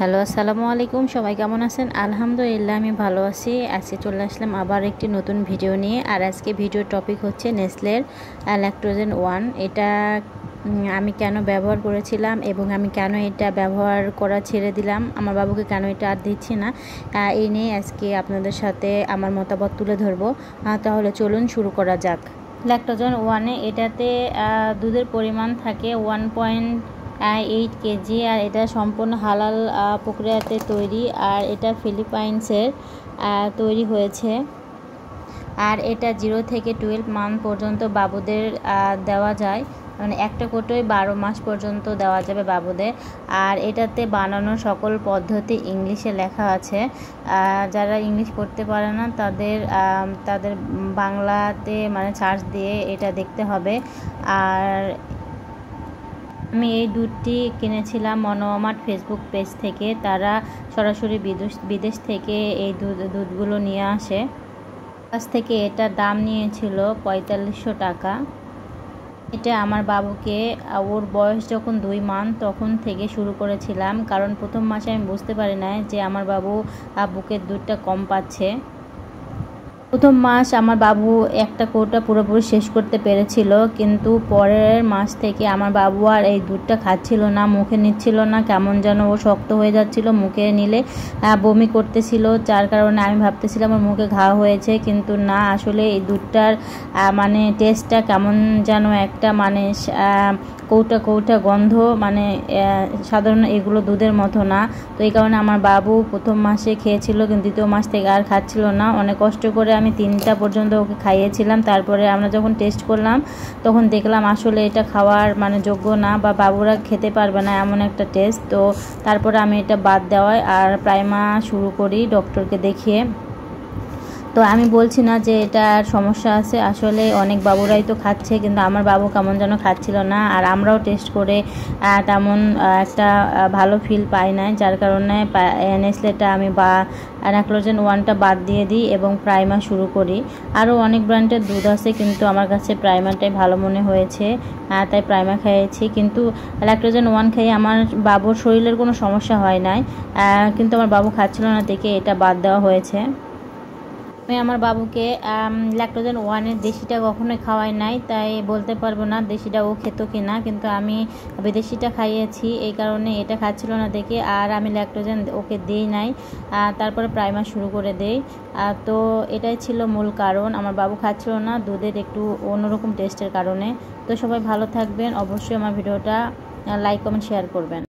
Hello, আসসালামু আলাইকুম। সবাই কেমন আছেন? আলহামদুলিল্লাহ আমি ভালো আছি। আজকে চলে আসলাম আবার একটি নতুন ভিডিও নিয়ে। আর আজকে ভিডিওর টপিক হচ্ছে নেসলের ল্যাকটোজেন 1। এটা আমি কেন ব্যবহার করেছিলাম এবং আমি কেন এটা ব্যবহার করা ছেড়ে দিলাম, আমার বাবুকে কেন এটা আর দিচ্ছি না, এই নিয়ে আজকে আপনাদের সাথে আমার মতামত তুলে ধরবো। তাহলে চলুন শুরু করা যাক। ল্যাকটোজেন 1-এ এটাতে দুধের পরিমাণ থাকে 1.8 কেজি। আর এটা সম্পূর্ণ হালাল প্রক্রিয়াতে তৈরি, আর এটা ফিলিপাইন্সের তৈরি হয়েছে। আর এটা 0 থেকে 12 মান্থ পর্যন্ত বাবুদের দেওয়া যায়, মানে একটা কোটোয় 12 মাস পর্যন্ত দেওয়া যাবে বাবুদের। আর এটাতে বানানোর সকল পদ্ধতি ইংলিশে লেখা আছে। যারা ইংলিশ পড়তে পারে না তাদের বাংলাতে মানে সার্চ দিয়ে এটা দেখতে হবে। আর আমি এই দুধটি কিনেছিলাম মনোমার্ট ফেসবুক পেজ থেকে। তারা সরাসরি বিদেশ থেকে এই দুধগুলো নিয়ে আসে। কাছ থেকে এটার দাম নিয়েছিল 4500 টাকা। এটা আমার বাবুকে ওর বয়স যখন 2 মাস তখন থেকে শুরু করেছিলাম, কারণ প্রথম মাসে আমি বুঝতে পারি না যে আমার বাবু বুকের দুধটা কম পাচ্ছে। প্রথম মাস আমার বাবু একটা কোটা পুরোপুরি শেষ করতে পেরেছিল, কিন্তু পরের মাস থেকে আমার বাবু আর এই দুধটা খাচ্ছিল না, মুখে নিচ্ছিল না, কেমন যেন ও শক্ত হয়ে যাচ্ছিল, মুখে নিলে বমি করতেছিল। যার কারণে আমি ভাবতেছিলাম ওর মুখে ঘা হয়েছে, কিন্তু না, আসলে এই দুধটার মানে টেস্টটা কেমন যেন একটা মানে কৌটা কৌটা গন্ধ, মানে সাধারণ এগুলো দুধের মতো না। তো এই কারণে আমার বাবু প্রথম মাসে খেয়েছিল, কিন্তু দ্বিতীয় মাস থেকে আর খাচ্ছিল না। অনেক কষ্ট করে আমি 3টা পর্যন্ত ওকে খাইয়েছিলাম। তারপরে আমরা যখন টেস্ট করলাম তখন দেখলাম আসলে এটা খাওয়ার মানে যোগ্য না, বা বাবুরা খেতে পারবে না এমন একটা টেস্ট। তো তারপরে আমি এটা বাদ দেওয়ায় আর প্রাইমা শুরু করি ডক্টরকে দেখিয়ে। তো আমি বলছি না যে এটার সমস্যা আছে, আসলে অনেক বাবুরাই তো খাচ্ছে, কিন্তু আমার বাবু কেমন যেন খাচ্ছিল না। আর আমরাও টেস্ট করে তেমন একটা ভালো ফিল পাই না, যার কারণে নেসলেটা আমি ল্যাকটোজেন 1টা বাদ দিয়ে দিই এবং প্রাইমা শুরু করি। আরও অনেক ব্র্যান্ডের দুধ আছে, কিন্তু আমার কাছে প্রাইমারটাই ভালো মনে হয়েছে, তাই প্রাইমা খেয়েছি। কিন্তু ল্যাকটোজেন 1 খেয়ে আমার বাবুর শরীরের কোনো সমস্যা হয় নাই, কিন্তু আমার বাবু খাচ্ছিল না দেখে এটা বাদ দেওয়া হয়েছে। আমি আমার বাবুকে ল্যাকটোজেন 1-এর দেশিটা কখনোই খাওয়াই নাই, তাই বলতে পারবো না দেশিটা ও খেত কি না, কিন্তু আমি বিদেশিটা খাইয়েছি, এই কারণে এটা খাচ্ছিল না দেখে আর আমি ল্যাকটোজেন ওকে দিই নাই। তারপরে প্রাইমার শুরু করে দেই। তো এটাই ছিল মূল কারণ, আমার বাবু খাচ্ছিল না দুধের একটু অন্যরকম টেস্টের কারণে। তো সবাই ভালো থাকবেন, অবশ্যই আমার ভিডিওটা লাইক কমেন্ট শেয়ার করবেন।